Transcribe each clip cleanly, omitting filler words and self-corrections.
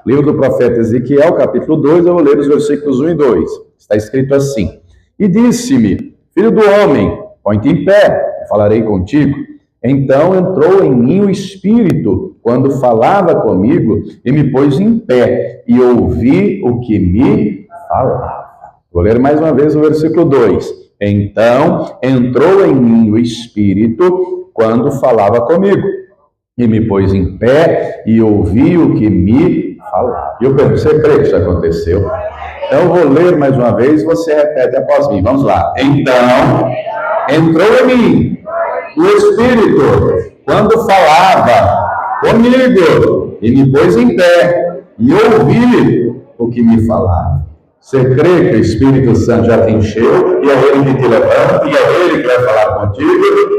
Livro do profeta Ezequiel, capítulo 2, eu vou ler os versículos 1 e 2. Está escrito assim: E disse-me, filho do homem, põe-te em pé, e falarei contigo. Então entrou em mim o Espírito, quando falava comigo, e me pôs em pé, e ouvi o que me falava. Vou ler mais uma vez o versículo 2. Então entrou em mim o Espírito, quando falava comigo, e me pôs em pé, e ouvi o que me falava. E eu pergunto, você crê que isso aconteceu? Então eu vou ler mais uma vez, você repete após mim. Vamos lá. Então entrou em mim o Espírito, quando falava comigo, e me pôs em pé, e ouvi o que me falava. Você crê que o Espírito Santo já te encheu, e é Ele que te levanta, e é Ele que vai falar contigo?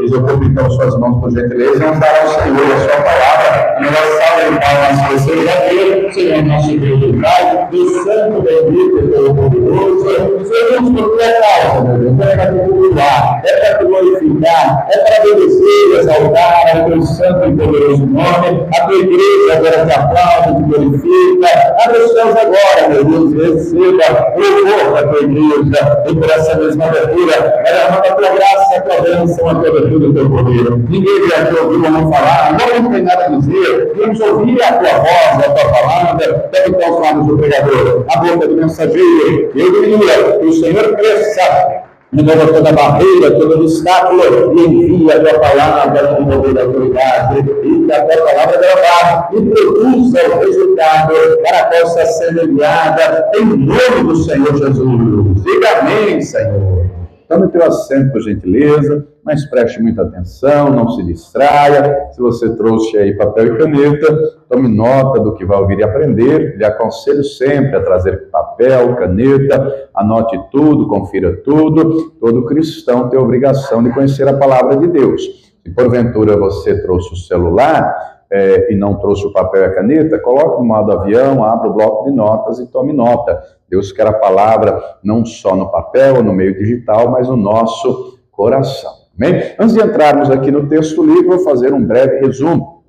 Diz o povo, então, suas mãos, por gentileza, e andará ao Senhor a sua palavra, e nós salve para nós, vocês aqui, Senhor nosso Deus e Pai, do Santo bendito e todo-poderoso, Senhor, por tua causa, meu Deus, é para te glorificar, é para te glorificar, é para obedecer, exaltar o teu santo e poderoso nome. A tua igreja agora te aplaude, te glorifica. Abre os céus agora, meu Deus, receba louvor da tua igreja, e por essa mesma abertura, derrama a tua graça, a tua bênção, a tua abertura, o teu poder. Ninguém veio aqui ouvir ou não falar, não tem nada a dizer, vamos ouvir a tua voz, a tua palavra, deve estar aos lábios do pregador, a boca do mensageiro. Eu diria que o Senhor cresça, remova toda barreira, todo obstáculo, e envia a tua palavra com poder da autoridade, e que a tua palavra gravada e produza o resultado para que possa ser enviada em nome do Senhor Jesus. Diga amém, Senhor. Tome teu assento, por gentileza, mas preste muita atenção, não se distraia. Se você trouxe aí papel e caneta, tome nota do que vai ouvir e aprender. Lhe aconselho sempre a trazer papel, caneta, anote tudo, confira tudo. Todo cristão tem a obrigação de conhecer a palavra de Deus. Se porventura você trouxe o celular e não trouxe o papel e a caneta, coloque no modo avião, abra o bloco de notas e tome nota. Deus quer a palavra não só no papel ou no meio digital, mas no nosso coração. Amém? Antes de entrarmos aqui no texto livre, vou fazer um breve resumo.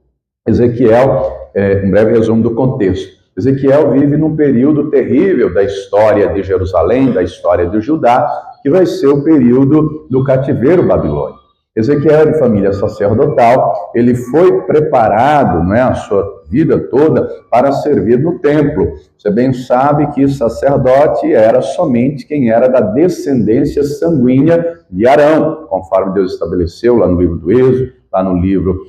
Um breve resumo do contexto. Ezequiel vive num período terrível da história de Jerusalém, da história de Judá, que vai ser o período do cativeiro babilônico. Ezequiel é de família sacerdotal, ele foi preparado, a sua vida toda para servir no templo. Você bem sabe que sacerdote era somente quem era da descendência sanguínea de Arão, conforme Deus estabeleceu lá no livro do Êxodo, lá no livro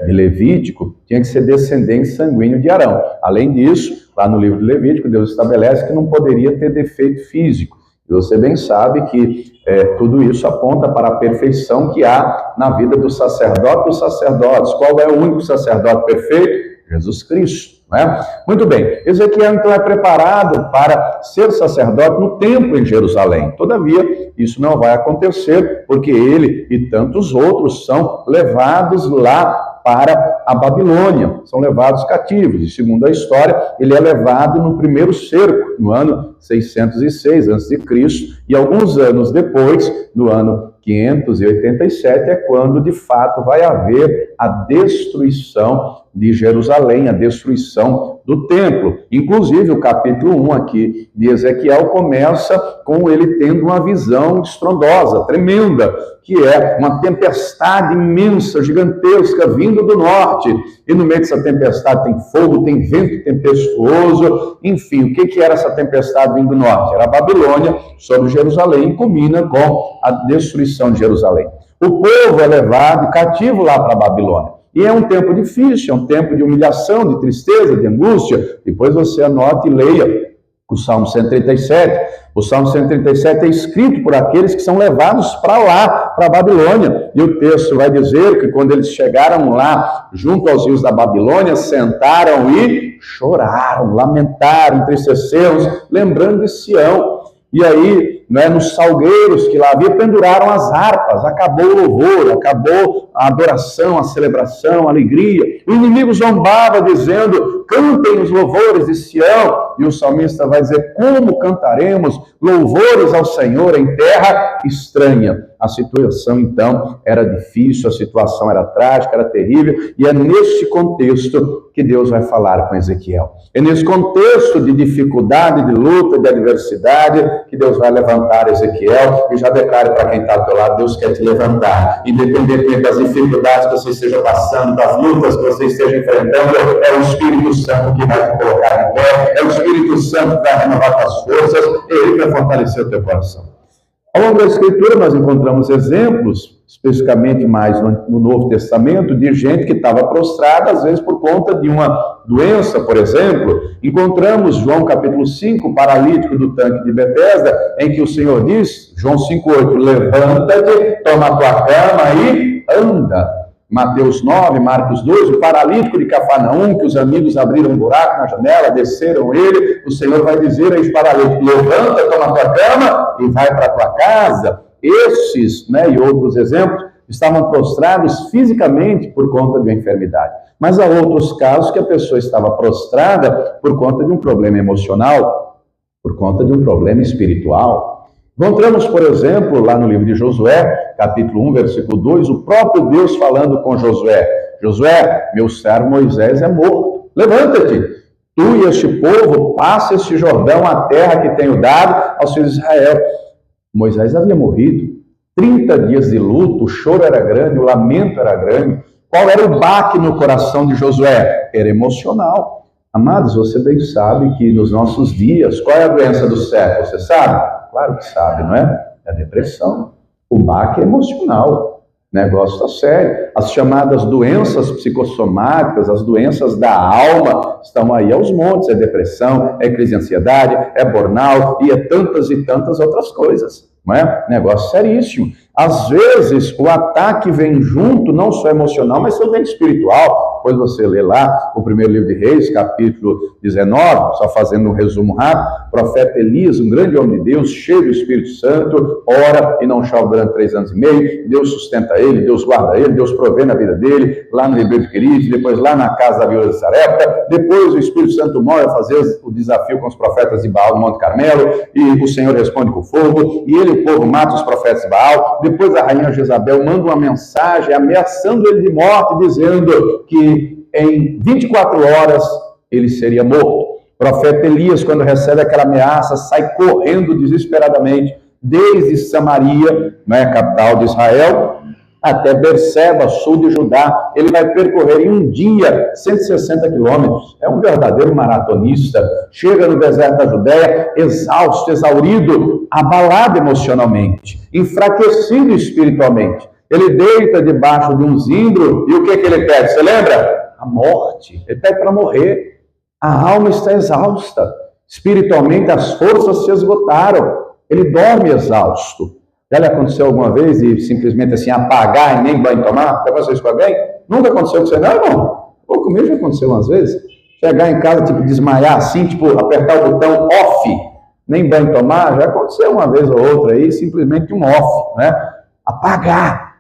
de Levítico, tinha que ser descendente sanguíneo de Arão. Além disso, lá no livro de Levítico, Deus estabelece que não poderia ter defeito físico. E você bem sabe que tudo isso aponta para a perfeição que há na vida do sacerdote dos sacerdotes. Qual é o único sacerdote perfeito? Jesus Cristo, não é? Muito bem, Ezequiel então é preparado para ser sacerdote no templo em Jerusalém. Todavia, isso não vai acontecer, porque ele e tantos outros são levados lá para a Babilônia, são levados cativos. E segundo a história, ele é levado no primeiro cerco, no ano 606 a.C., e alguns anos depois, no ano 587, é quando de fato vai haver a destruição de Jerusalém, a destruição do templo. Inclusive, o capítulo 1 aqui de Ezequiel começa com ele tendo uma visão estrondosa, tremenda, que é uma tempestade imensa, gigantesca, vindo do norte. E no meio dessa tempestade tem fogo, tem vento tempestuoso. Enfim, o que era essa tempestade vindo do norte? Era a Babilônia sobre Jerusalém, e culmina com a destruição de Jerusalém. O povo é levado cativo lá para a Babilônia. E é um tempo difícil, é um tempo de humilhação, de tristeza, de angústia. Depois você anote e leia o Salmo 137. O Salmo 137 é escrito por aqueles que são levados para lá, para a Babilônia. E o texto vai dizer que quando eles chegaram lá, junto aos rios da Babilônia, sentaram e choraram, lamentaram, entristeceram, lembrando de Sião. E aí, nos salgueiros que lá havia, penduraram as harpas, acabou o louvor, acabou a adoração, a celebração, a alegria. O inimigo zombava dizendo, cantem os louvores de Sião. E o salmista vai dizer, como cantaremos louvores ao Senhor em terra estranha? A situação, então, era difícil, a situação era trágica, era terrível, e é nesse contexto que Deus vai falar com Ezequiel. É nesse contexto de dificuldade, de luta, de adversidade, que Deus vai levantar Ezequiel, e já declaro para quem está ao teu lado, Deus quer te levantar, independentemente das dificuldades que você esteja passando, das lutas que você esteja enfrentando, é o Espírito Santo que vai te colocar em pé, é o Espírito Santo que vai renovar as forças, ele vai fortalecer o teu coração. Ao longo da Escritura, nós encontramos exemplos, especificamente mais no Novo Testamento, de gente que estava prostrada, às vezes por conta de uma doença, por exemplo. Encontramos João capítulo 5, o paralítico do tanque de Betesda, em que o Senhor diz, João 5,8, levanta-te, toma a tua cama e anda. Mateus 9, Marcos 2, o paralítico de Cafarnaum, que os amigos abriram um buraco na janela, desceram ele, o Senhor vai dizer a esse paralítico, levanta, toma a tua cama e vai para a tua casa. Esses, e outros exemplos, estavam prostrados fisicamente por conta de uma enfermidade. Mas há outros casos que a pessoa estava prostrada por conta de um problema emocional, por conta de um problema espiritual. Encontramos, por exemplo, lá no livro de Josué, capítulo 1, versículo 2, o próprio Deus falando com Josué. Josué, meu servo Moisés é morto. Levanta-te, tu e este povo, passa este Jordão, a terra que tenho dado aos filhos de Israel. Moisés havia morrido. 30 dias de luto, o choro era grande, o lamento era grande. Qual era o baque no coração de Josué? Era emocional. Amados, você bem sabe que nos nossos dias, qual é a doença do século? Você sabe? Claro que sabe, não é? É a depressão. O baque é emocional. O negócio está sério. As chamadas doenças psicossomáticas, as doenças da alma, estão aí aos montes. É depressão, é crise de ansiedade, é burnout e é tantas e tantas outras coisas. Não é? Negócio seríssimo. Às vezes, o ataque vem junto, não só emocional, mas também espiritual. Depois você lê lá o primeiro livro de Reis, capítulo 19, só fazendo um resumo rápido. O profeta Elias, um grande homem de Deus, cheio do Espírito Santo, ora e não chove durante 3 anos e meio. Deus sustenta ele, Deus guarda ele, Deus provê na vida dele, lá no Ribeiro de Querite, depois lá na casa da viúva de Sarepta. Depois o Espírito Santo mora a fazer o desafio com os profetas de Baal no Monte Carmelo, e o Senhor responde com fogo, e ele, o povo, mata os profetas de Baal. Depois a rainha Jezabel manda uma mensagem ameaçando ele de morte, dizendo que em 24 horas ele seria morto. O profeta Elias, quando recebe aquela ameaça, sai correndo desesperadamente, desde Samaria, capital de Israel, até Berseba, sul de Judá. Ele vai percorrer em um dia 160 quilômetros. É um verdadeiro maratonista. Chega no deserto da Judéia, exausto, exaurido, abalado emocionalmente, enfraquecido espiritualmente. Ele deita debaixo de um zimbro e o que ele pede? Você lembra? A morte. Ele pede para morrer. A alma está exausta. Espiritualmente as forças se esgotaram. Ele dorme exausto. Já lhe aconteceu alguma vez de simplesmente assim apagar e nem banho tomar? Já aconteceu isso com alguém? Nunca aconteceu com você, não, irmão? Ou comigo já aconteceu umas vezes. Chegar em casa, desmaiar assim, apertar o botão off, nem banho tomar, já aconteceu uma vez ou outra aí, simplesmente um off, Apagar.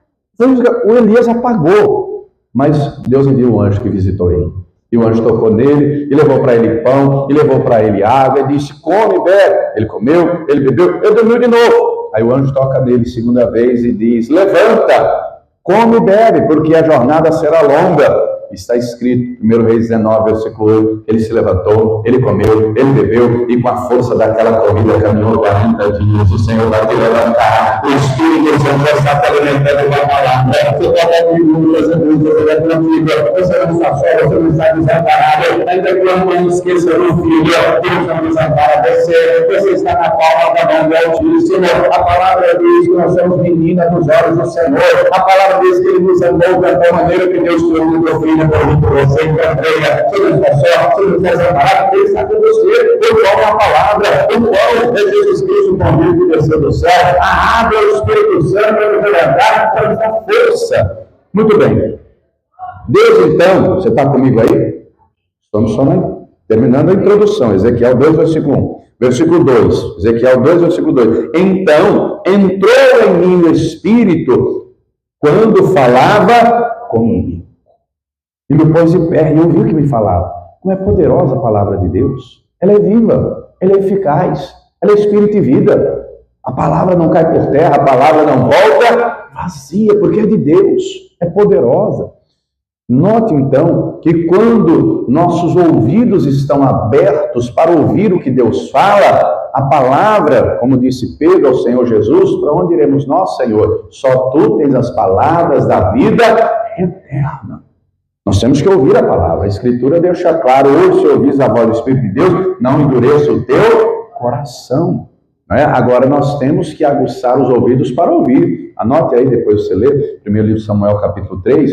O Elias apagou, mas Deus enviou um anjo que visitou ele. E o anjo tocou nele, e levou para ele pão, e levou para ele água, e disse, come e bebe. Ele comeu, ele bebeu, ele dormiu de novo. Aí o anjo toca nele segunda vez e diz, levanta, come e bebe, porque a jornada será longa. Está escrito, 1 Reis 19, versículo 8, ele se levantou, ele comeu, ele bebeu, e com a força daquela comida caminhou 40 dias. O Senhor vai te levantar, o Espírito Santo está te alimentando com a palavra. Você está comigo, você vai tranquilo, você não está só, você não está desamparado, ainda que a mãe esqueça do filho, Deus não desampara você está na palma da mão do Altíssimo. A palavra diz que nós somos meninas nos olhos do Senhor, a palavra diz que ele nos amou da tal maneira que Deus criou o teu filho por você, entrega, você não está só, você não está desamparado, ele está com você, o pão é a palavra, o pão é Jesus Cristo, o pão vivo que desceu do céu, a água é o Espírito Santo para nos levantar, para nos dar força. Muito bem. Deus, então, você está comigo aí? Estamos só terminando a introdução, Ezequiel 2, versículo 1. Versículo 2, Ezequiel 2, versículo 2. Então, entrou em mim o Espírito quando falava comigo. E me pôs de pé, e eu vi o que me falava. Como é poderosa a palavra de Deus. Ela é viva, ela é eficaz, ela é espírito e vida. A palavra não cai por terra, a palavra não volta vazia, porque é de Deus, é poderosa. Note então que quando nossos ouvidos estão abertos para ouvir o que Deus fala, a palavra, como disse Pedro ao Senhor Jesus, para onde iremos nós, Senhor? Só tu tens as palavras da vida eterna. Nós temos que ouvir a palavra. A Escritura deixa claro: hoje, se ouvis a voz do Espírito de Deus, não endureça o teu coração. Não é? Agora nós temos que aguçar os ouvidos para ouvir. Anote aí, depois você lê, primeiro livro de Samuel, capítulo 3,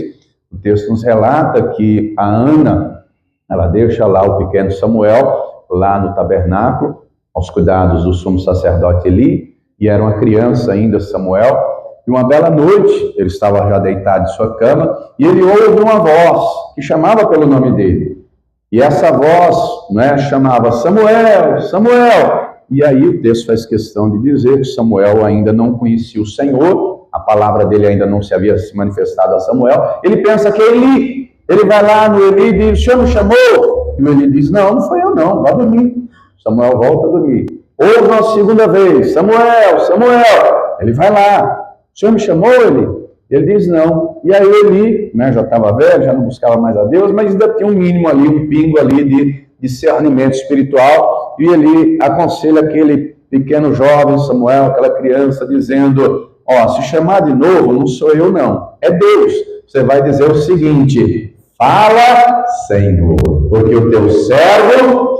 o texto nos relata que a Ana, ela deixa lá o pequeno Samuel, lá no tabernáculo, aos cuidados do sumo sacerdote Eli, e era uma criança ainda, Samuel, e uma bela noite, ele estava já deitado em sua cama, e ele ouve uma voz que chamava pelo nome dele. E essa voz, né, chamava: Samuel, Samuel. E aí o texto faz questão de dizer que Samuel ainda não conhecia o Senhor, a palavra dele ainda não se havia se manifestado a Samuel. Ele pensa que é Eli. Ele vai lá no Eli e diz: o Senhor me chamou? E o Eli diz: não, não foi eu não, vai dormir. Samuel volta a dormir. Ouve uma segunda vez: Samuel, Samuel. Ele vai lá: o Senhor me chamou, Eli? Ele diz: não. E aí Eli, né, já estava velho, já não buscava mais a Deus, mas ainda tinha um mínimo ali, um pingo ali de discernimento espiritual, e ele aconselha aquele pequeno jovem Samuel, aquela criança, dizendo: ó, se chamar de novo, não sou eu não, é Deus. Você vai dizer o seguinte: fala, Senhor, porque o teu servo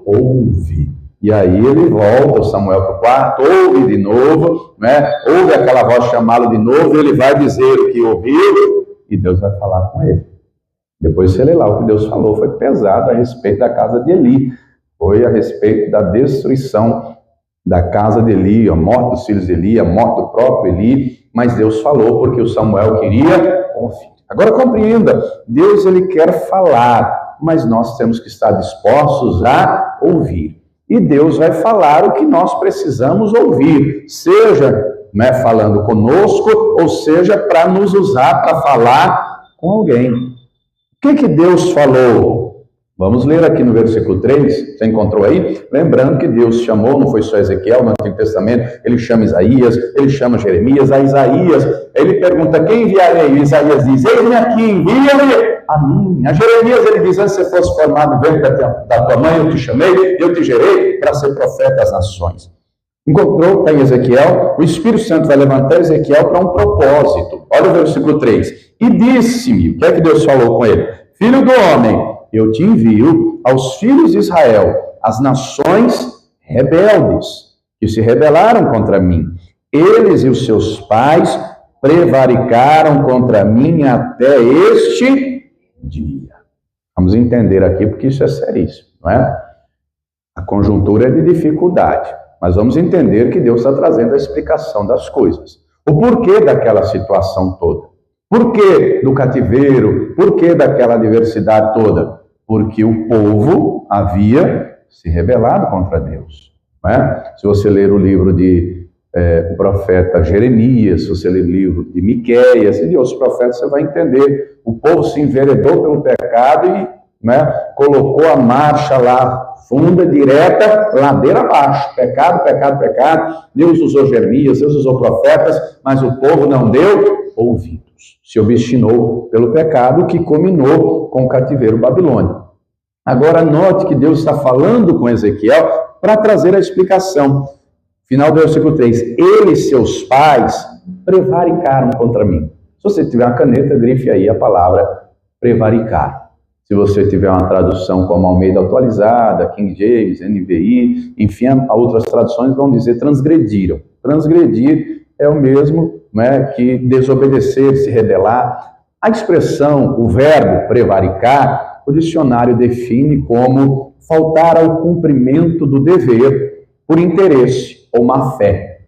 ouve. E aí ele volta, o Samuel, para o quarto, ouve de novo, né? Ouve aquela voz chamá-lo de novo, ele vai dizer o que ouviu, e Deus vai falar com ele. Depois você lê lá o que Deus falou, foi pesado a respeito da casa de Eli, foi a respeito da destruição da casa de Eli, a morte dos filhos de Eli, a morte do próprio Eli, mas Deus falou porque o Samuel queria ouvir. Agora compreenda, Deus ele quer falar, mas nós temos que estar dispostos a ouvir. E Deus vai falar o que nós precisamos ouvir, seja, né, falando conosco, ou seja, para nos usar para falar com alguém. O que Deus falou? Vamos ler aqui no versículo 3, você encontrou aí? Lembrando que Deus chamou, não foi só Ezequiel no Antigo Testamento, ele chama Isaías, ele chama Jeremias. A Isaías, ele pergunta: quem enviarei? E Isaías diz: eis-me aqui, envia-me a mim. A Jeremias, ele diz: antes que você fosse formado no ventre da tua mãe, eu te chamei, eu te gerei para ser profeta às nações. Encontrou, está em Ezequiel, o Espírito Santo vai levantar Ezequiel para um propósito. Olha o versículo 3. E disse-me, o que é que Deus falou com ele? Filho do homem, eu te envio aos filhos de Israel, as nações rebeldes, que se rebelaram contra mim. Eles e os seus pais prevaricaram contra mim até este dia. Vamos entender aqui, porque isso é seríssimo, não é? A conjuntura é de dificuldade, mas vamos entender que Deus está trazendo a explicação das coisas. O porquê daquela situação toda. Por que do cativeiro? Por que daquela adversidade toda? Porque o povo havia se rebelado contra Deus. Não é? Se você ler o livro de o profeta Jeremias, se você ler o livro de Miqueias e de outros profetas, você vai entender. O povo se enveredou pelo pecado e, né, colocou a marcha lá, funda, direta, ladeira abaixo. Pecado, pecado, pecado. Deus usou Jeremias, Deus usou profetas, mas o povo não deu ouvidos. Se obstinou pelo pecado que culminou com o cativeiro babilônico. Agora note que Deus está falando com Ezequiel para trazer a explicação. Final do versículo 3. Eles, seus pais, prevaricaram contra mim. Se você tiver uma caneta, grife aí a palavra prevaricar. Se você tiver uma tradução como Almeida Atualizada, King James, NVI, enfim, outras traduções vão dizer transgrediram. Transgredir é o mesmo, né, que desobedecer, se rebelar. A expressão, o verbo prevaricar, o dicionário define como faltar ao cumprimento do dever por interesse ou má fé.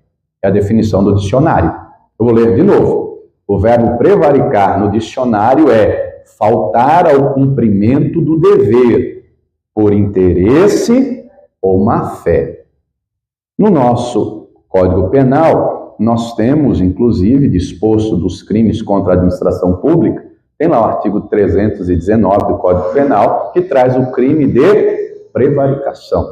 É a definição do dicionário. Eu vou ler de novo. O verbo prevaricar no dicionário é faltar ao cumprimento do dever por interesse ou má fé. No nosso Código Penal, nós temos, inclusive, disposto dos crimes contra a administração pública, tem lá o artigo 319 do Código Penal, que traz o crime de prevaricação.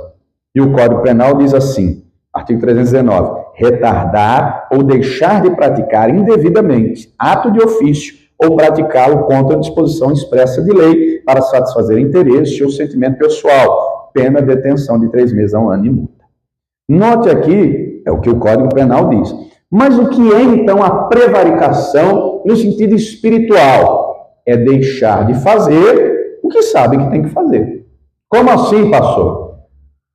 E o Código Penal diz assim, artigo 319, retardar ou deixar de praticar indevidamente ato de ofício ou praticá-lo contra a disposição expressa de lei para satisfazer interesse ou sentimento pessoal, pena de detenção de 3 meses a 1 ano e multa. Note aqui, é o que o Código Penal diz. Mas o que é então a prevaricação no sentido espiritual? É deixar de fazer o que sabe que tem que fazer. Como assim, pastor?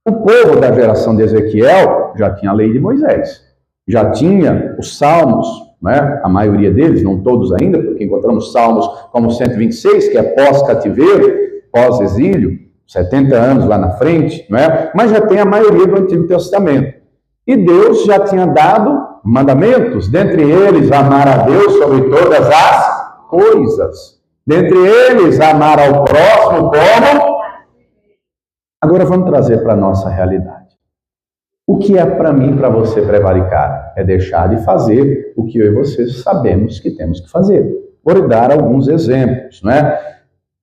O povo da geração de Ezequiel já tinha a lei de Moisés, já tinha os salmos, né? A maioria deles, não todos ainda, porque encontramos salmos como 126, que é pós-cativeiro, pós-exílio, 70 anos lá na frente, né? Mas já tem a maioria do Antigo Testamento. E Deus já tinha dado mandamentos, dentre eles amar a Deus sobre todas as coisas, dentre eles amar ao próximo como... Agora vamos trazer para a nossa realidade. O que é para mim e para você prevaricar? É deixar de fazer o que eu e você sabemos que temos que fazer. Vou lhe dar alguns exemplos, né?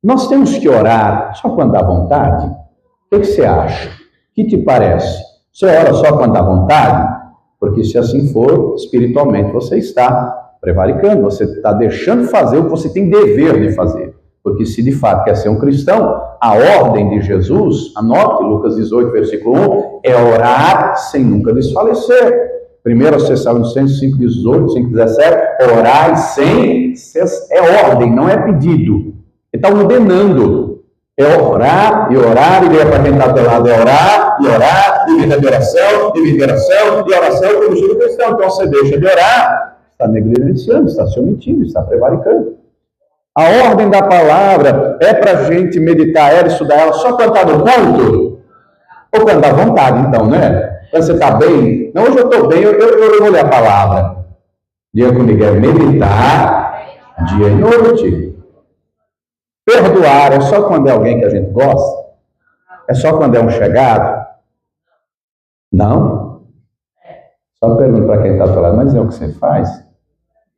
Nós temos que orar só quando dá vontade? O que você acha? O que te parece? Você ora só quando dá vontade? Porque se assim for, espiritualmente você está prevaricando, você está deixando de fazer o que você tem dever de fazer. Porque se de fato quer ser um cristão, a ordem de Jesus, anote Lucas 18, versículo 1, é orar sem nunca desfalecer. 1 Tessalonicenses 5, 18, 5, 17, orar sem cessar. É ordem, não é pedido. Ele está ordenando. É orar, e para quem está do lado é orar, e vida de oração, e vida de oração, e oração como juro cristão. Então você deixa de orar, está negligenciando, está se omitindo, está prevaricando. A ordem da palavra é para a gente meditar ela, estudar ela só quando está no culto? Ou quando dá vontade, então, né? Quando você está bem? Não, hoje eu estou bem, eu vou ler a palavra. Diga comigo, é meditar dia e noite. Perdoar é só quando é alguém que a gente gosta? É só quando é um chegado? Não. Só pergunto para quem está falando, mas é o que você faz?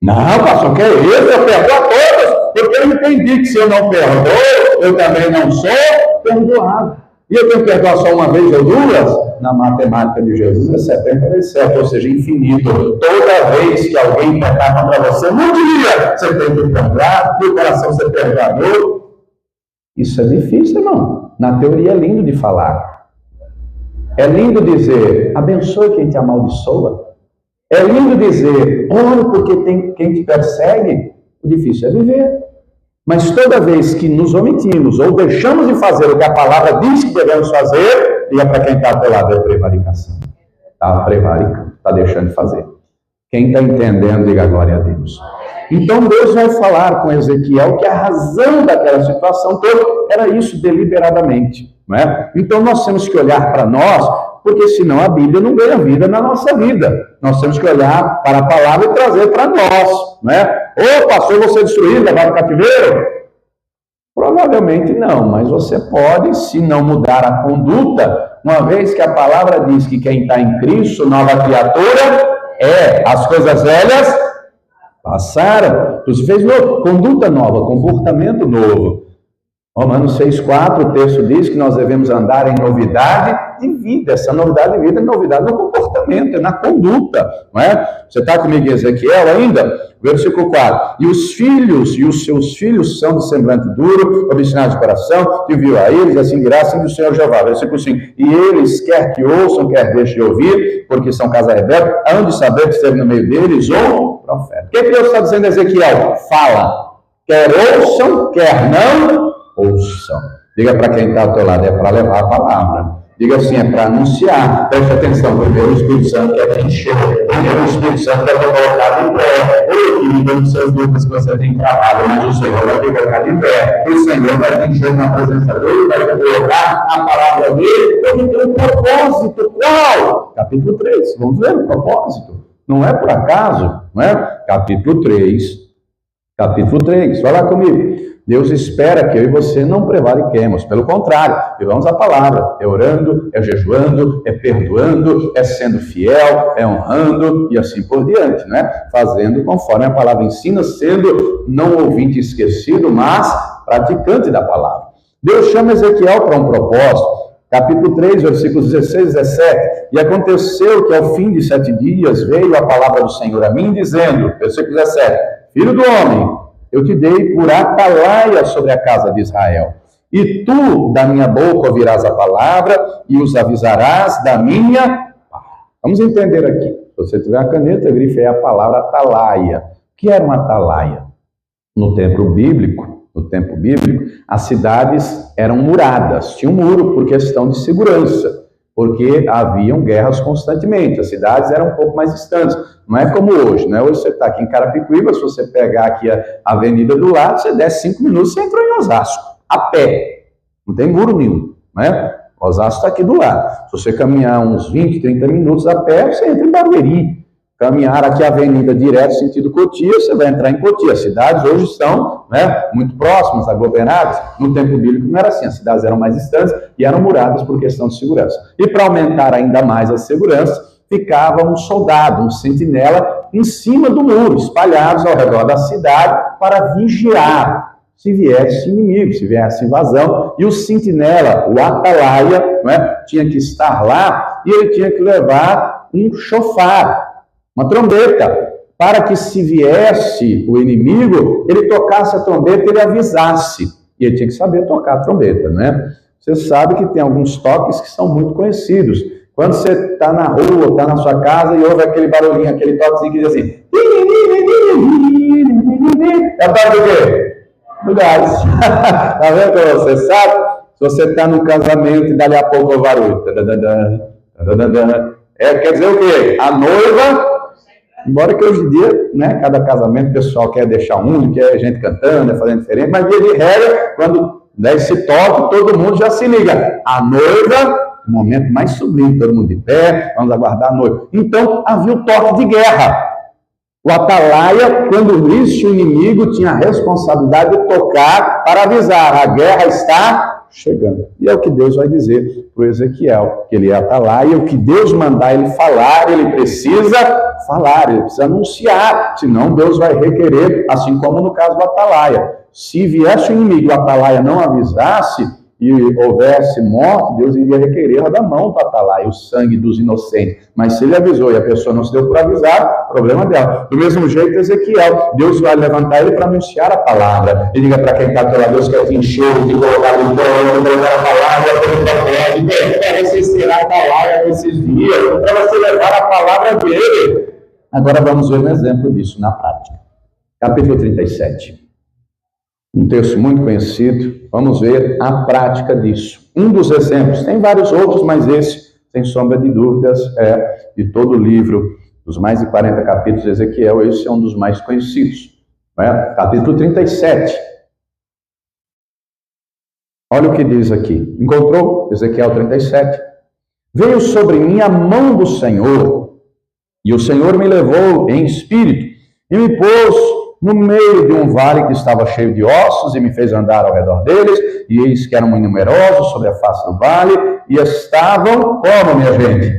Não, pastor, que é isso? Eu perdoo a todos. Porque eu entendi que se eu não perdoo, eu também não sou perdoado. E eu tenho que perdoar só uma vez ou duas? Na matemática de Jesus é 70 vezes 7, ou seja, infinito. Toda vez que alguém pecar contra você, no dia você tem que perdoar, no coração você perdoador. Isso é difícil, irmão. Na teoria é lindo de falar. É lindo dizer, abençoe quem te amaldiçoa. É lindo dizer, ore porque tem quem te persegue. O difícil é viver. Mas toda vez que nos omitimos ou deixamos de fazer o que a palavra diz que devemos fazer, diga para quem está do lado, é prevaricação. Está prevaricando, está deixando de fazer. Quem está entendendo, diga glória a Deus. Então Deus vai falar com Ezequiel que a razão daquela situação toda era isso deliberadamente. Não é? Então nós temos que olhar para nós, porque senão a Bíblia não ganha vida na nossa vida. Nós temos que olhar para a palavra e trazer para nós. Não é? Ô, pastor, você destruído, levar no cativeiro? Provavelmente não, mas você pode, se não mudar a conduta, uma vez que a palavra diz que quem está em Cristo, nova criatura, as coisas velhas passaram. Tu se fez novo, conduta nova, comportamento novo. Romanos 6,4, o texto diz que nós devemos andar em novidade de vida. Essa novidade de vida é novidade no comportamento, é na conduta. Não é? Você está comigo em Ezequiel ainda? Versículo 4. E os filhos e os seus filhos são de semblante duro, obstinados de coração, que viu a eles, assim dirá, assim do Senhor Jeová. Versículo 5. E eles, quer que ouçam, quer deixem de ouvir, porque são casa rebelde, hão de saber que esteve no meio deles um profeta. O que Deus está dizendo a Ezequiel? Fala. Quer ouçam, quer não ouçam. Diga para quem está ao teu lado, é para levar a palavra. Diga assim, é para anunciar. Preste atenção, primeiro o Espírito Santo quer te encher. Primeiro o Espírito Santo quer te colocar de pé. Oi, me dando seus dúvidas que você tem travado, mas o Senhor vai te colocar de pé. O Senhor vai te encher na presença dele, vai te colocar a palavra dele. Ele tem um propósito. Qual? Capítulo 3. Vamos ver o propósito. Não é por acaso, não é? Capítulo 3. Capítulo 3. Vai lá comigo. Deus espera que eu e você não prevariquemos. Pelo contrário, vivamos a palavra. É orando, é jejuando, é perdoando, é sendo fiel, é honrando e assim por diante, né? Fazendo conforme a palavra ensina, sendo não ouvinte esquecido, mas praticante da palavra. Deus chama Ezequiel para um propósito. capítulo 3, versículos 16 e 17. E aconteceu que ao fim de 7 dias veio a palavra do Senhor a mim, dizendo, versículo 17, Filho do homem, eu te dei por atalaia sobre a casa de Israel. E tu, da minha boca, ouvirás a palavra e os avisarás da minha... Vamos entender aqui. Se você tiver a caneta, grife aí a palavra atalaia. O que era uma atalaia? No tempo bíblico, as cidades eram muradas. Tinha um muro por questão de segurança, porque haviam guerras constantemente. As cidades eram um pouco mais distantes. Não é como hoje, né? Hoje você está aqui em Carapicuíba, se você pegar aqui a avenida do lado, você desce 5 minutos, você entrou em Osasco, a pé. Não tem muro nenhum, né? Osasco está aqui do lado. Se você caminhar uns 20, 30 minutos a pé, você entra em Barueri. Caminhar aqui a avenida direto, sentido Cotia, você vai entrar em Cotia. As cidades hoje estão, né, muito próximas, aglomeradas. No tempo bíblico não era assim, as cidades eram mais distantes e eram muradas por questão de segurança. E para aumentar ainda mais a segurança, ficava um soldado, um sentinela, em cima do muro, espalhados ao redor da cidade para vigiar se viesse inimigo, se viesse invasão. E o sentinela, o atalaia, né, tinha que estar lá e ele tinha que levar um chofar, uma trombeta, para que se viesse o inimigo, ele tocasse a trombeta e ele avisasse. E ele tinha que saber tocar a trombeta, né? Você sabe que tem alguns toques que são muito conhecidos. Quando você está na rua, está na sua casa e ouve aquele barulhinho, aquele toquezinho que diz assim... É o toque do quê? Do gás. Tá vendo como você sabe? Se você está no casamento e dali a pouco o barulho. Quer dizer o quê? A noiva... Embora que hoje em dia, né, cada casamento o pessoal quer deixar único, quer gente cantando, fazendo diferente, mas via de regra, quando der esse toque, todo mundo já se liga. A noiva, o momento mais sublime, todo mundo de pé, vamos aguardar a noiva. Então, havia o toque de guerra. O atalaia, quando visse o inimigo, tinha a responsabilidade de tocar para avisar, a guerra está chegando. E é o que Deus vai dizer para o Ezequiel, que ele é atalaia, o que Deus mandar ele falar, ele precisa falar, ele precisa anunciar, senão Deus vai requerer, assim como no caso do atalaia. Se viesse o inimigo, o atalaia não avisasse e houvesse morte, Deus iria requerer da mão do atalaia, o sangue dos inocentes. Mas se ele avisou e a pessoa não se deu por avisar, problema dela. Do mesmo jeito, Ezequiel, Deus vai levantar ele para anunciar a palavra. E diga para quem está pela Deus quer te encher, te colocar no trono, entregar a palavra, para você será a palavra nesses dias, para você levar a palavra dele. Agora vamos ver um exemplo disso na prática. Capítulo 37. Um texto muito conhecido, vamos ver a prática disso. Um dos exemplos, tem vários outros, mas esse, sem sombra de dúvidas, é de todo o livro, dos mais de 40 capítulos de Ezequiel, esse é um dos mais conhecidos. Né? Capítulo 37. Olha o que diz aqui. Encontrou? Ezequiel 37. Veio sobre mim a mão do Senhor, e o Senhor me levou em espírito, e me pôs no meio de um vale que estava cheio de ossos, e me fez andar ao redor deles, e eis que eram muito numerosos sobre a face do vale, e estavam, como, minha gente?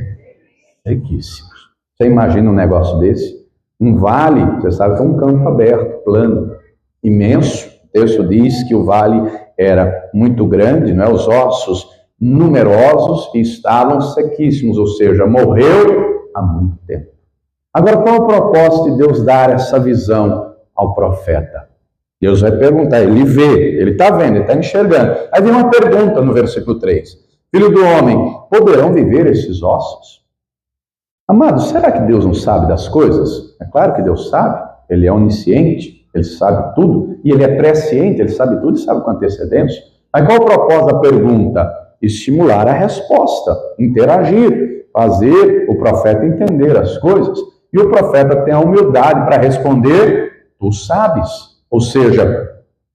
Riquíssimos. Você imagina um negócio desse? Um vale, você sabe que é um campo aberto, plano, imenso. O texto diz que o vale era muito grande, não é? Os ossos numerosos e estavam sequíssimos, ou seja, morreu há muito tempo. Agora, qual é o propósito de Deus dar essa visão ao profeta? Deus vai perguntar, ele vê, ele está vendo, ele está enxergando. Aí vem uma pergunta no versículo 3. Filho do homem, poderão viver esses ossos? Amados, será que Deus não sabe das coisas? É claro que Deus sabe, ele é onisciente, ele sabe tudo, e ele é presciente, ele sabe tudo e sabe com antecedência. Mas qual o propósito da pergunta? Estimular a resposta, interagir, fazer o profeta entender as coisas. E o profeta tem a humildade para responder, tu sabes. Ou seja,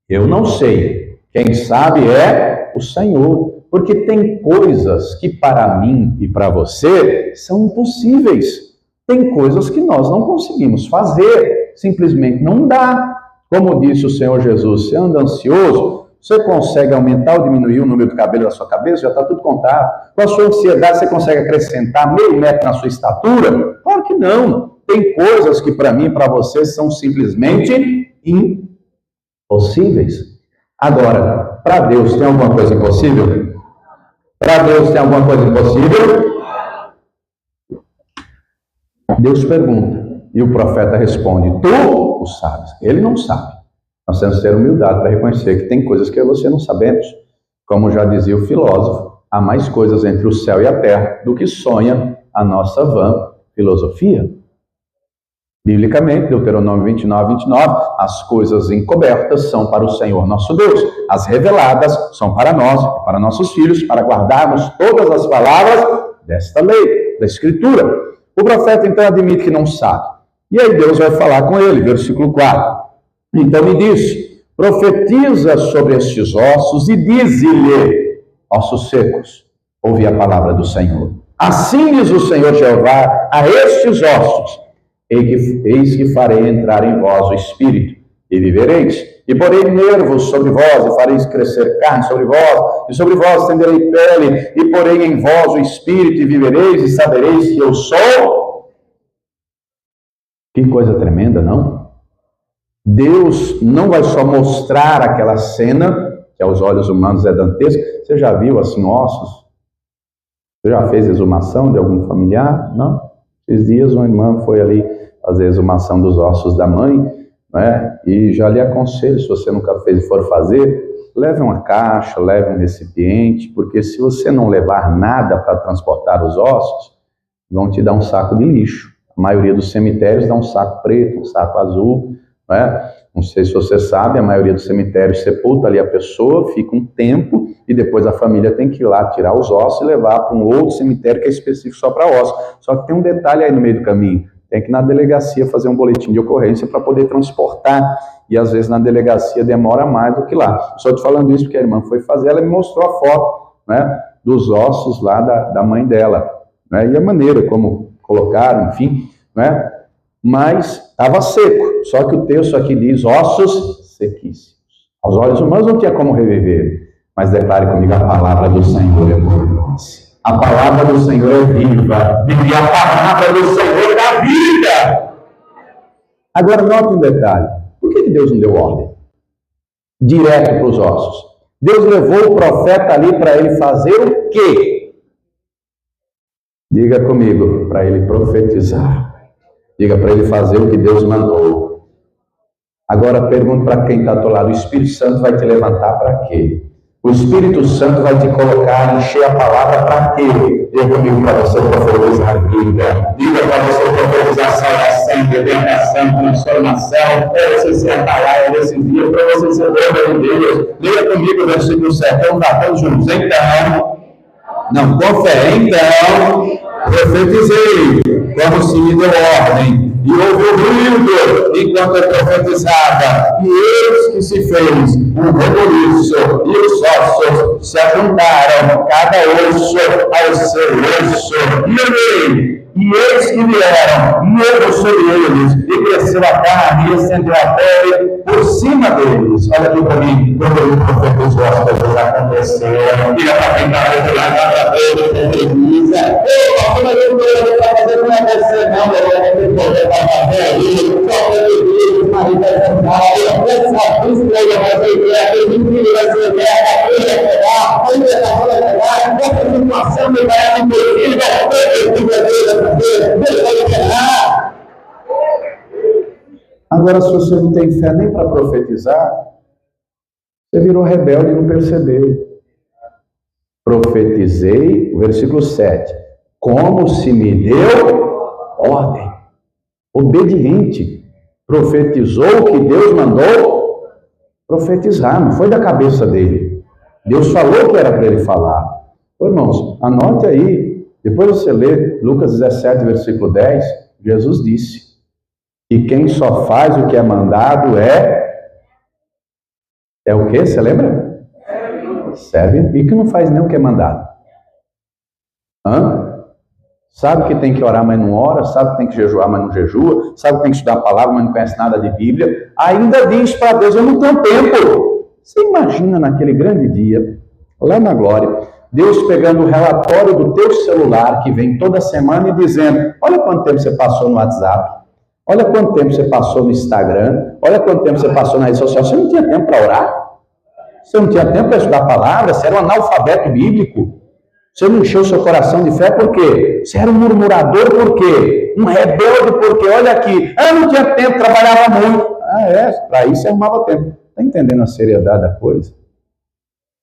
eu não sei. Quem sabe é o Senhor. Porque tem coisas que para mim e para você são impossíveis. Tem coisas que nós não conseguimos fazer. Simplesmente não dá. Como disse o Senhor Jesus, você anda ansioso, você consegue aumentar ou diminuir o número do cabelo da sua cabeça? Já está tudo contado. Com a sua ansiedade, você consegue acrescentar meio metro na sua estatura? Claro que não. Tem coisas que para mim e para você são simplesmente impossíveis. Agora, para Deus tem alguma coisa impossível? Para Deus tem alguma coisa impossível? Deus pergunta, e o profeta responde, tu o sabes. Ele não sabe. Nós temos que ter humildade para reconhecer que tem coisas que você não sabemos. Como já dizia o filósofo, há mais coisas entre o céu e a terra do que sonha a nossa vã filosofia. Biblicamente, Deuteronômio 29, 29, as coisas encobertas são para o Senhor nosso Deus, as reveladas são para nós e para nossos filhos, para guardarmos todas as palavras desta lei, da Escritura. O profeta então admite que não sabe. E aí Deus vai falar com ele, versículo 4. Então me diz, profetiza sobre estes ossos e dize-lhe, ossos secos, ouvi a palavra do Senhor. Assim diz o Senhor Jeová a estes ossos, eis que farei entrar em vós o Espírito, e vivereis. E porei nervos sobre vós, e fareis crescer carne sobre vós, e sobre vós estenderei pele, e porei em vós o Espírito, e vivereis, e sabereis que eu sou. Que coisa tremenda, não? Deus não vai só mostrar aquela cena, que aos olhos humanos é dantesca. Você já viu assim ossos? Você já fez exumação de algum familiar? Não? Esses dias uma irmã foi ali fazer a exumação dos ossos da mãe, né? E já lhe aconselho, se você nunca fez e for fazer, leve uma caixa, leve um recipiente, porque se você não levar nada para transportar os ossos, vão te dar um saco de lixo. A maioria dos cemitérios dá um saco preto, um saco azul, né? Não sei se você sabe, a maioria dos cemitérios sepulta ali a pessoa, fica um tempo, e depois a família tem que ir lá tirar os ossos e levar para um outro cemitério que é específico só para ossos. Só que tem um detalhe aí no meio do caminho, tem que ir na delegacia fazer um boletim de ocorrência para poder transportar, e às vezes na delegacia demora mais do que lá. Só te falando isso porque a irmã foi fazer, ela me mostrou a foto, né, dos ossos lá da mãe dela, né, e a maneira como colocaram, enfim, né, mas estava seco. Só que o texto aqui diz ossos sequíssimos. Aos olhos humanos não tinha como reviver, mas declare comigo, a palavra do Senhor é poderosa. A palavra do Senhor é viva, e a palavra do Senhor dá vida. Agora note um detalhe, por que Deus não deu ordem? Direto para os ossos. Deus levou o profeta ali para ele fazer o quê? Diga comigo, para ele profetizar. Diga para ele fazer o que Deus mandou. Agora pergunto para quem está ao teu lado, o Espírito Santo vai te levantar para quê? O Espírito Santo vai te colocar, encher a palavra para quê? Diga comigo, para você profetizar vida. Diga para você profetizar salvação, libertação, transformação. Para você ser a palavra desse dia, para você ser obra de Deus. Diga comigo, versículo 7. Vamos lá, todos juntos. Então, não, com fé, então, profetizei, como se me deu ordem, e houve o ruído enquanto eu profetizava, e eis que se fez um rebuliço, e os ossos se ajuntaram, cada osso ao seu osso, e eis que vieram novo sobre eles, e cresceu a carne, e estendeu a pele por cima deles. Olha aqui para mim, quando eu profetizou, as coisas aconteceram, e a faculdade lá na frente, profetiza, como eu não está fazendo uma você não, eu vou poder fazer isso, só profetiza, marido é central, essa estrela vai ser guerra, tem que vai ser guerra, a libertação vai chegar, essa situação não vai acontecer, agora, se você não tem fé nem para profetizar, você virou rebelde e não percebeu. Profetizei, versículo 7, como se me deu ordem. Obediente. Profetizou o que Deus mandou profetizar, não foi da cabeça dele. Deus falou que era para ele falar. Ô, irmãos, anote aí, depois você lê Lucas 17, versículo 10, Jesus disse, e quem só faz o que é mandado é o quê? Você lembra? Serve. E que não faz nem o que é mandado. Sabe que tem que orar, mas não ora. Sabe que tem que jejuar, mas não jejua. Sabe que tem que estudar a palavra, mas não conhece nada de Bíblia. Ainda diz para Deus, eu não tenho tempo. Você imagina naquele grande dia, lá na glória, Deus pegando o relatório do teu celular, que vem toda semana, e dizendo, olha quanto tempo você passou no WhatsApp. Olha quanto tempo você passou no Instagram. Olha quanto tempo você passou na rede social. Você não tinha tempo para orar? Você não tinha tempo para estudar a palavra? Você era um analfabeto bíblico? Você não encheu seu coração de fé por quê? Você era um murmurador por quê? Um rebelde por quê? Olha aqui, eu não tinha tempo, trabalhava muito. Para isso você arrumava tempo. Está entendendo a seriedade da coisa?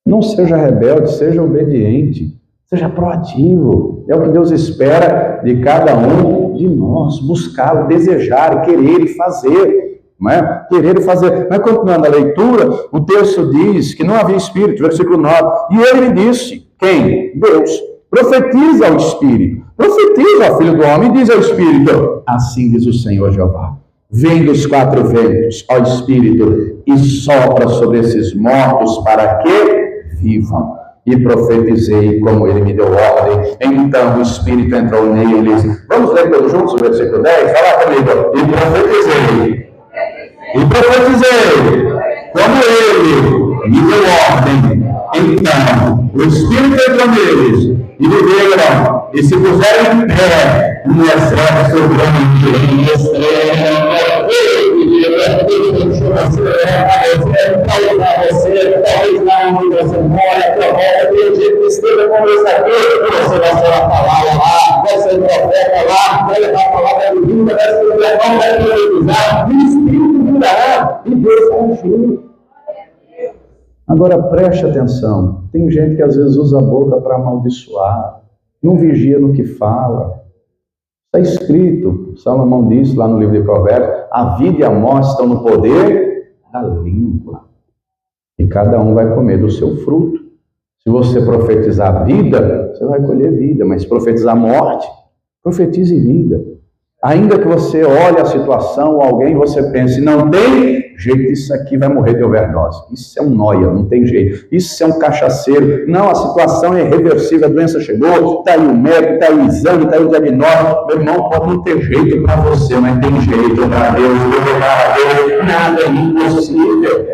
Não seja rebelde, seja obediente, seja proativo. É o que Deus espera de cada um de nós, buscar, desejar, querer e fazer. Não é? Querer e fazer. Mas continuando a leitura, o texto diz que não havia Espírito, versículo 9. E ele me disse, quem? Deus. Profetiza ao Espírito. Profetiza ao Filho do Homem e diz ao Espírito, assim diz o Senhor Jeová. Vem dos quatro ventos, ó Espírito, e sopra sobre esses mortos para que vivam. E profetizei como ele me deu ordem. Então o Espírito entrou neles. Vamos ler todos juntos o versículo 10? Fala comigo. E profetizei como ele me deu ordem. Então o Espírito entrou neles. E viveram, e se puseram em pé, um exército grande, extremo, você, talvez lá onde você mora, acredito que esteja com isso aqui, você vai ser a palavra lá, vai ser profeta lá, vai levar a palavra de vida, vai ser levar, vai televisar, o Espírito virá, e Deus vai encher. Agora preste atenção, tem gente que às vezes usa a boca para amaldiçoar, não vigia no que fala. Está escrito, Salomão disse lá no livro de Provérbios, a vida e a morte estão no poder da língua. E cada um vai comer do seu fruto. Se você profetizar vida, você vai colher vida, mas profetizar morte, profetize vida. Ainda que você olhe a situação, alguém, você pense, não tem jeito, isso aqui vai morrer de overdose. Isso é um nóia, não tem jeito. Isso é um cachaceiro. Não, a situação é irreversível, a doença chegou, está aí o médico, está aí o exame, está aí o diagnóstico. Meu irmão, pode não ter jeito para você, mas tem jeito para Deus, nada é impossível.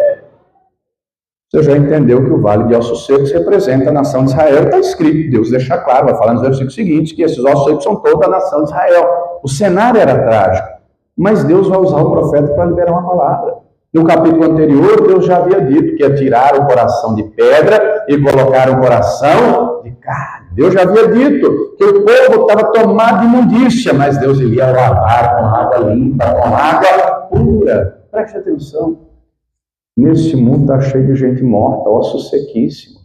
Você já entendeu que o Vale de Ossos Secos representa a nação de Israel. Está escrito, Deus deixa claro, vai falar nos versículos seguintes, que esses ossos secos são toda a nação de Israel. O cenário era trágico, mas Deus vai usar o profeta para liberar uma palavra. No capítulo anterior, Deus já havia dito que ia tirar o coração de pedra e colocar o coração de carne. Deus já havia dito que o povo estava tomado de imundícia, mas Deus iria lavar com água limpa, com água pura. Preste atenção. Nesse mundo está cheio de gente morta, ossos sequíssimos.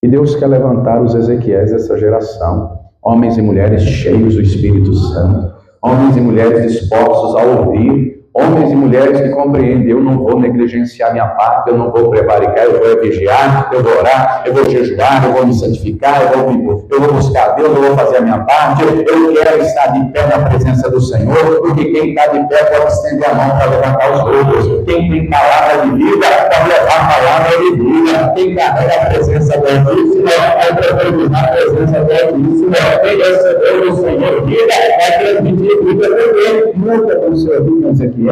E Deus quer levantar os Ezequiéis dessa geração. Homens e mulheres cheios do Espírito Santo. Homens e mulheres dispostos a ouvir. Homens e mulheres que compreendem, eu não vou negligenciar minha parte, eu não vou prevaricar, eu vou vigiar, eu vou orar, eu vou jejuar, eu vou me santificar, eu vou buscar Deus, eu vou fazer a minha parte, eu quero estar de pé na presença do Senhor, porque quem está de pé pode estender a mão para levantar os outros. Quem tem palavra de vida, pode levar a palavra de vida. Quem carrega a presença do Altíssimo, vai profetizar a presença do Altíssimo. Quem recebeu do Senhor vida, vai transmitir vida também. Nunca com o seu vida, Ezequiel.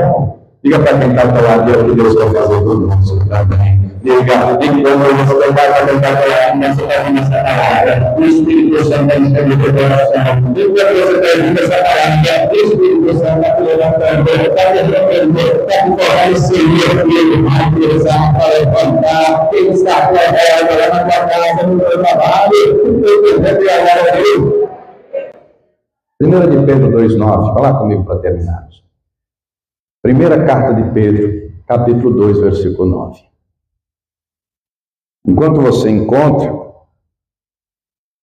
Diga para quem está ao lado, o que Deus quer fazer conosco também. Diga, enquanto você vai comentar pela criança, está vindo essa palavra. O Espírito Santo está enchendo o teu coração. Enquanto você está vindo essa palavra, o Espírito Santo está te levantando, está te repreendendo, está te fortalecendo, filho, vai precisar para levantar. Quem está com a bola lá na tua casa, no teu trabalho, no teu presente e agora, Deus. 1 de Pedro 2,9, fala comigo para terminarmos. Primeira carta de Pedro, capítulo 2, versículo 9. Enquanto você encontra,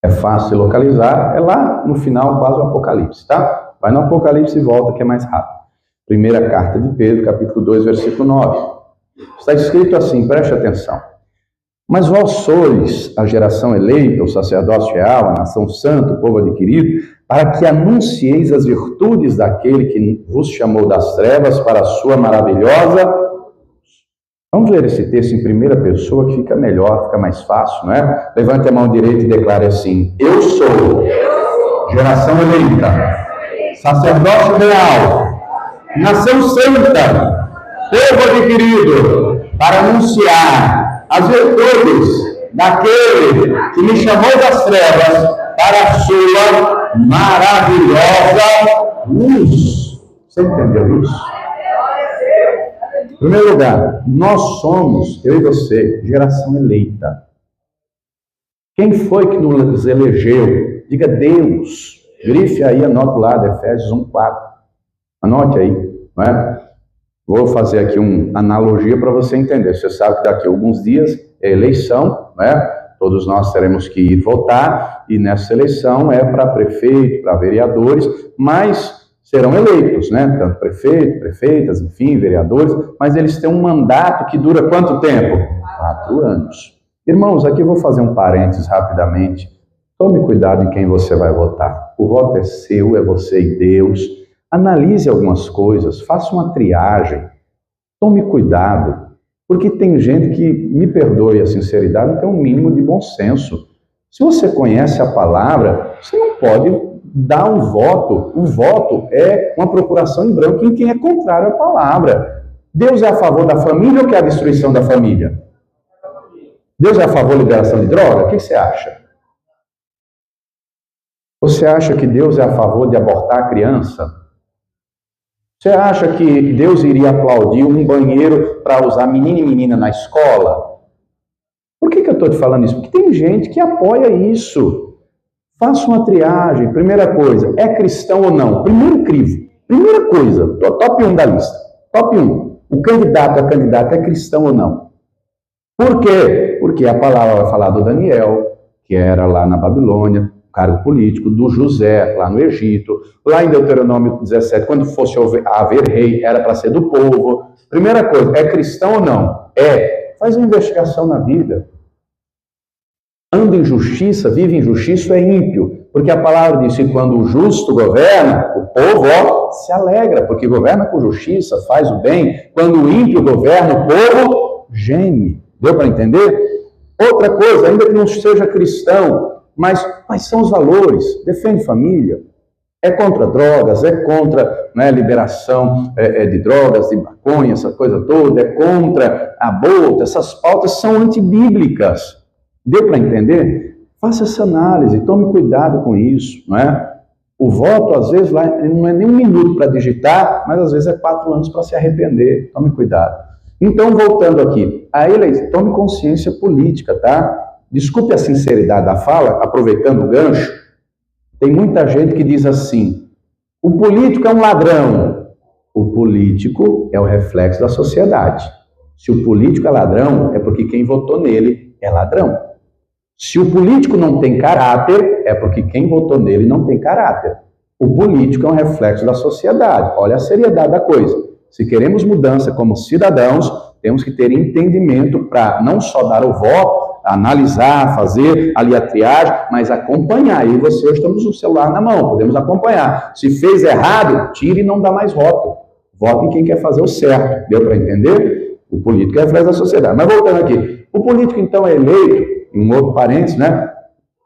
é fácil localizar, é lá no final, quase o Apocalipse, tá? Vai no Apocalipse e volta, que é mais rápido. Primeira carta de Pedro, capítulo 2, versículo 9. Está escrito assim, preste atenção. Mas vós sois a geração eleita, o sacerdócio real, a nação santa, o povo adquirido, para que anuncieis as virtudes daquele que vos chamou das trevas para a sua maravilhosa. Vamos ler esse texto em primeira pessoa, que fica melhor, fica mais fácil, não é? Levante a mão direita e declare assim: eu sou geração eleita, sacerdócio real, nação santa, povo adquirido, para anunciar as virtudes daquele que me chamou das trevas para a sua maravilhosa luz. Você entendeu isso? Em primeiro lugar, nós somos, eu e você, geração eleita. Quem foi que nos elegeu? Diga Deus. Grife aí, anote lá, Efésios 1:4. Anote aí, não é? Vou fazer aqui uma analogia para você entender. Você sabe que daqui a alguns dias é eleição, né? Todos nós teremos que ir votar, e nessa eleição é para prefeito, para vereadores, mas serão eleitos, né? Tanto prefeito, prefeitas, enfim, vereadores, mas eles têm um mandato que dura quanto tempo? 4 anos. Irmãos, aqui eu vou fazer um parênteses rapidamente. Tome cuidado em quem você vai votar. O voto é seu, é você e Deus. Analise algumas coisas, faça uma triagem, tome cuidado, porque tem gente que, me perdoe a sinceridade, não tem um mínimo de bom senso. Se você conhece a palavra, você não pode dar um voto. O voto é uma procuração em branco em quem é contrário à palavra. Deus é a favor da família ou quer a destruição da família? Deus é a favor da liberação de droga? O que você acha? Você acha que Deus é a favor de abortar a criança? Você acha que Deus iria aplaudir um banheiro para usar menino e menina na escola? Por que eu estou te falando isso? Porque tem gente que apoia isso. Faça uma triagem. Primeira coisa, é cristão ou não? Primeiro crivo. Primeira coisa, top 1 da lista. Top 1. O candidato a candidata é cristão ou não? Por quê? Porque a palavra vai falar do Daniel, que era lá na Babilônia, cargo político, do José, lá no Egito, lá em Deuteronômio 17, quando fosse haver rei, era para ser do povo. Primeira coisa, é cristão ou não? É. Faz uma investigação na vida. Anda em justiça, vive em justiça, é ímpio. Porque a palavra diz que quando o justo governa, o povo se alegra, porque governa com justiça, faz o bem. Quando o ímpio governa, o povo geme. Deu para entender? Outra coisa, ainda que não seja cristão, mas quais são os valores? Defende família, é contra drogas, é contra, né, liberação de drogas, de maconha, essa coisa toda, é contra aborto, essas pautas são antibíblicas. Deu para entender? Faça essa análise, tome cuidado com isso, não é? O voto, às vezes, lá não é nem 1 minuto para digitar, mas às vezes é 4 anos para se arrepender. Tome cuidado. Então, voltando aqui, a eleição, tome consciência política, tá? Desculpe a sinceridade da fala, aproveitando o gancho, tem muita gente que diz assim, o político é um ladrão. O político é o reflexo da sociedade. Se o político é ladrão, é porque quem votou nele é ladrão. Se o político não tem caráter, é porque quem votou nele não tem caráter. O político é um reflexo da sociedade. Olha a seriedade da coisa. Se queremos mudança como cidadãos, temos que ter entendimento para não só dar o voto, analisar, fazer ali a triagem, mas acompanhar. Eu e você hoje estamos com o celular na mão, podemos acompanhar. Se fez errado, tire e não dá mais voto. Vote em quem quer fazer o certo. Deu para entender? O político é reflexo da sociedade. Mas voltando aqui, o político então é eleito, em um outro parênteses, né?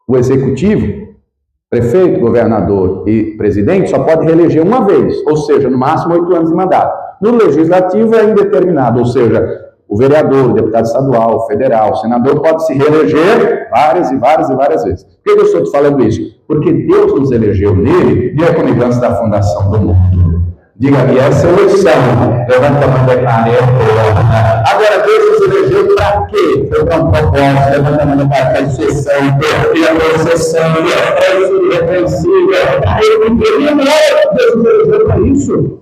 O executivo, prefeito, governador e presidente só pode reeleger uma vez, ou seja, no máximo 8 anos de mandato. No legislativo é indeterminado, ou seja, o vereador, o deputado estadual, o federal, o senador pode se reeleger várias e várias e várias vezes. Por que eu estou te falando isso? Porque Deus nos elegeu nele, e é comigo antes da fundação do mundo. Diga-me, essa eleição, levanta a mão e declara, agora Deus nos elegeu para quê? Foi para um propósito, levanta a mão para a exceção, e a exceção, é irrepreensível, Deus nos elegeu para isso.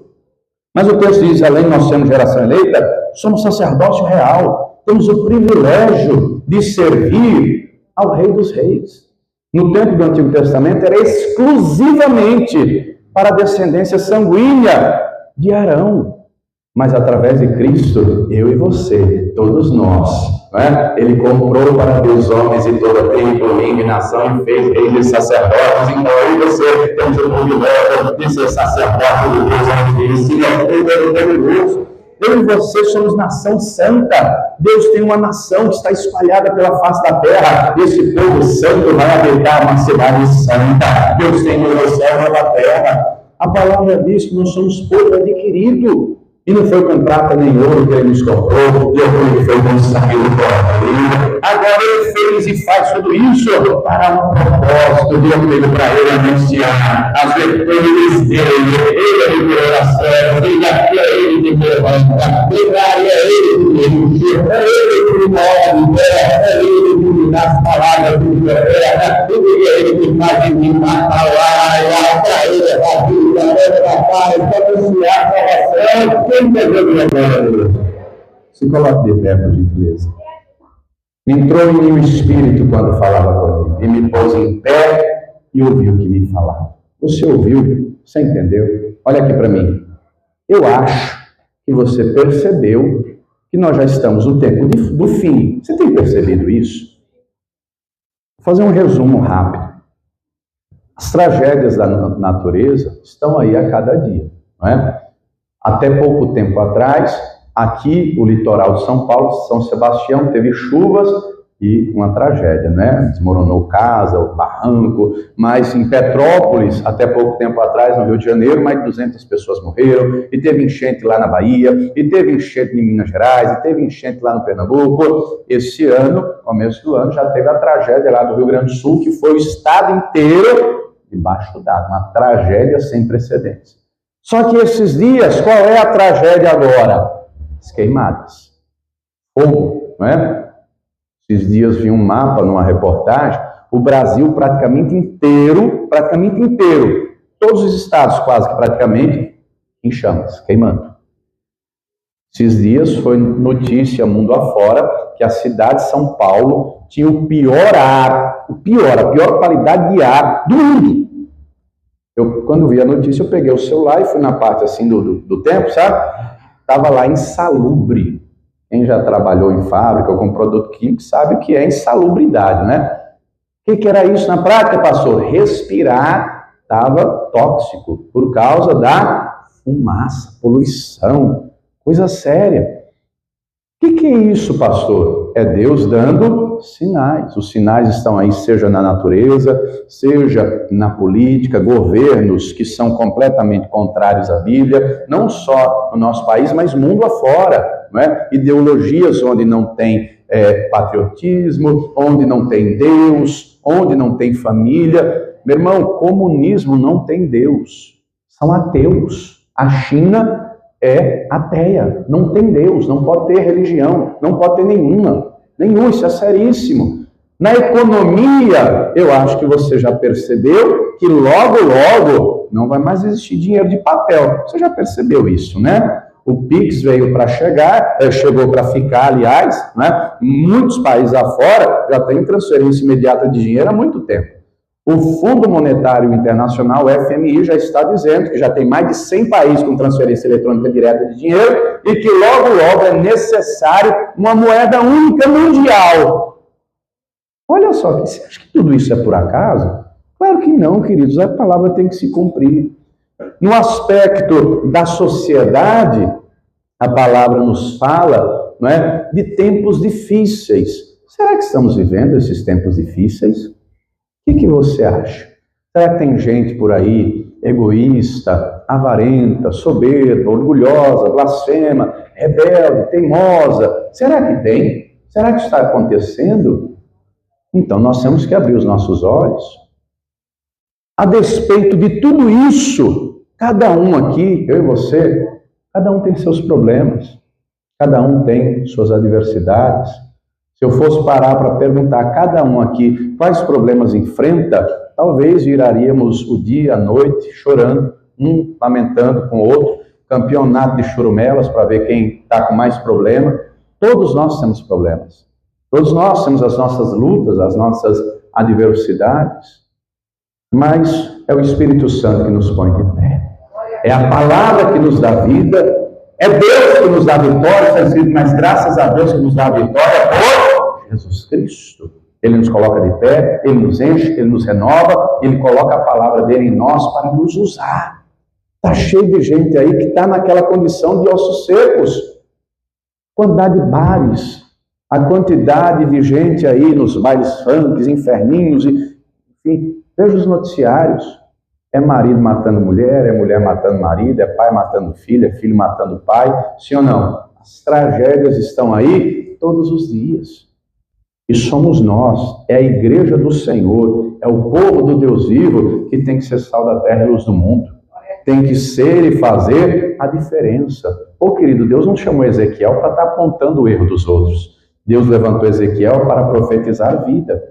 Mas o texto diz, além de nós sermos geração eleita, somos sacerdócio real, temos o privilégio de servir ao Rei dos Reis. No tempo do Antigo Testamento era exclusivamente para a descendência sanguínea de Arão. Mas através de Cristo, eu e você, todos nós, não é? Ele comprou para Deus homens e toda tribo, língua e nação e fez reis e sacerdotes. Então eu e você temos o privilégio de ser sacerdote de Deus, Deus. Eu e você somos nação santa. Deus tem uma nação que está espalhada pela face da terra. Esse povo santo vai habitar uma cidade santa. Deus tem no céu e na terra. A palavra diz que nós somos povo adquirido. E não foi com prata nem ouro que ele nos comprou, ele foi com sangue do Cordeiro. Agora ele fez e faz tudo isso para um propósito. Deu comigo para ele anunciar as virtudes dele. Ele é de oração, ele é ele de levanta, é ele que enche, é ele que move, é ele que guerreiro das palavras do profeta, o guerreiro que faz de mim uma palavra, para ele a vida, para paz, para anunciar a salvação. Quem entendeu minha palavra? Se coloque de pé, por gentileza. Entrou em mim o Espírito quando falava comigo, e me pôs em pé e ouviu o que me falava. Você ouviu? Você entendeu? Olha aqui para mim. Eu acho que você percebeu que nós já estamos no tempo do fim. Você tem percebido isso? Vou fazer um resumo rápido. As tragédias da natureza estão aí a cada dia, não é? Até pouco tempo atrás, aqui, o litoral de São Paulo, São Sebastião, teve chuvas e uma tragédia, né? Desmoronou casa, o barranco, mas em Petrópolis, até pouco tempo atrás, no Rio de Janeiro, mais de 200 pessoas morreram, e teve enchente lá na Bahia, e teve enchente em Minas Gerais, e teve enchente lá no Pernambuco. Esse ano, começo do ano, já teve a tragédia lá do Rio Grande do Sul, que foi o estado inteiro debaixo d'água, uma tragédia sem precedentes. Só que esses dias, qual é a tragédia agora? As queimadas. Fogo, não é? Esses dias vi um mapa numa reportagem, o Brasil praticamente inteiro, todos os estados quase que praticamente, em chamas, queimando. Esses dias foi notícia mundo afora que a cidade de São Paulo tinha o pior ar, a pior qualidade de ar do mundo. Quando vi a notícia, eu peguei o celular e fui na parte assim do tempo, sabe? Estava lá insalubre. Quem já trabalhou em fábrica ou com produto químico sabe o que é insalubridade, né? O que era isso na prática, pastor? Respirar estava tóxico por causa da fumaça, poluição, coisa séria. O que é isso, pastor? É Deus dando sinais. Os sinais estão aí, seja na natureza, seja na política, governos que são completamente contrários à Bíblia, não só no nosso país, mas mundo afora, não é? Ideologias onde não tem patriotismo, onde não tem Deus, onde não tem família. Meu irmão, comunismo não tem Deus, são ateus. A China é ateia, não tem Deus, não pode ter religião, não pode ter nenhuma, isso é seríssimo. Na economia, eu acho que você já percebeu que logo não vai mais existir dinheiro de papel. Você já percebeu isso, né? O Pix veio para chegou para ficar, aliás, né? Muitos países afora já têm transferência imediata de dinheiro há muito tempo. O Fundo Monetário Internacional, o FMI, já está dizendo que já tem mais de 100 países com transferência eletrônica direta de dinheiro e que logo é necessário uma moeda única mundial. Olha só, você acha que tudo isso é por acaso? Claro que não, queridos, a palavra tem que se cumprir. No aspecto da sociedade, a palavra nos fala, não é, de tempos difíceis. Será que estamos vivendo esses tempos difíceis? O que você acha? Será que tem gente por aí egoísta, avarenta, soberba, orgulhosa, blasfema, rebelde, teimosa? Será que tem? Será que está acontecendo? Então nós temos que abrir os nossos olhos. A despeito de tudo isso, cada um aqui, eu e você, cada um tem seus problemas, cada um tem suas adversidades. Se eu fosse parar para perguntar a cada um aqui quais problemas enfrenta, talvez viraríamos o dia, a noite, chorando, um lamentando com o outro, campeonato de churumelas para ver quem está com mais problema. Todos nós temos problemas. Todos nós temos as nossas lutas, as nossas adversidades. Mas é o Espírito Santo que nos põe de pé. É a palavra que nos dá vida. É Deus que nos dá vitória, está escrito, mas graças a Deus que nos dá vitória por Jesus Cristo. Ele nos coloca de pé, Ele nos enche, Ele nos renova, Ele coloca a palavra dele em nós para nos usar. Está cheio de gente aí que está naquela condição de ossos secos. Quantidade de bares, a quantidade de gente aí nos bailes funks, inferninhos, enfim, veja os noticiários. É marido matando mulher, é mulher matando marido, é pai matando filho, é filho matando pai. Sim ou não? As tragédias estão aí todos os dias. E somos nós, é a igreja do Senhor, é o povo do Deus vivo que tem que ser sal da terra e luz do mundo. Tem que ser e fazer a diferença. Ô querido, Deus não chamou Ezequiel para estar apontando o erro dos outros. Deus levantou Ezequiel para profetizar a vida.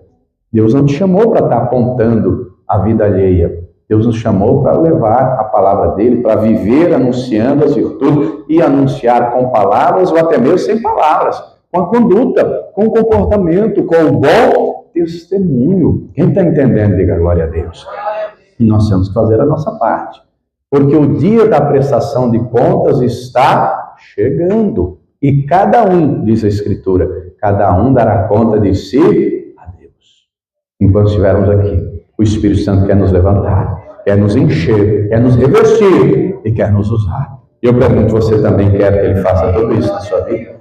Deus não te chamou para estar apontando a vida alheia. Deus nos chamou para levar a palavra dele, para viver anunciando as virtudes e anunciar com palavras ou até mesmo sem palavras, com a conduta, com o comportamento, com o bom testemunho. Quem está entendendo, diga glória a Deus. E nós temos que fazer a nossa parte, porque o dia da prestação de contas está chegando. E cada um, diz a Escritura, cada um dará conta de si a Deus. Enquanto estivermos aqui, o Espírito Santo quer nos levantar, quer nos encher, quer nos revestir e quer nos usar. Eu pergunto, você também quer que Ele faça tudo isso na sua vida?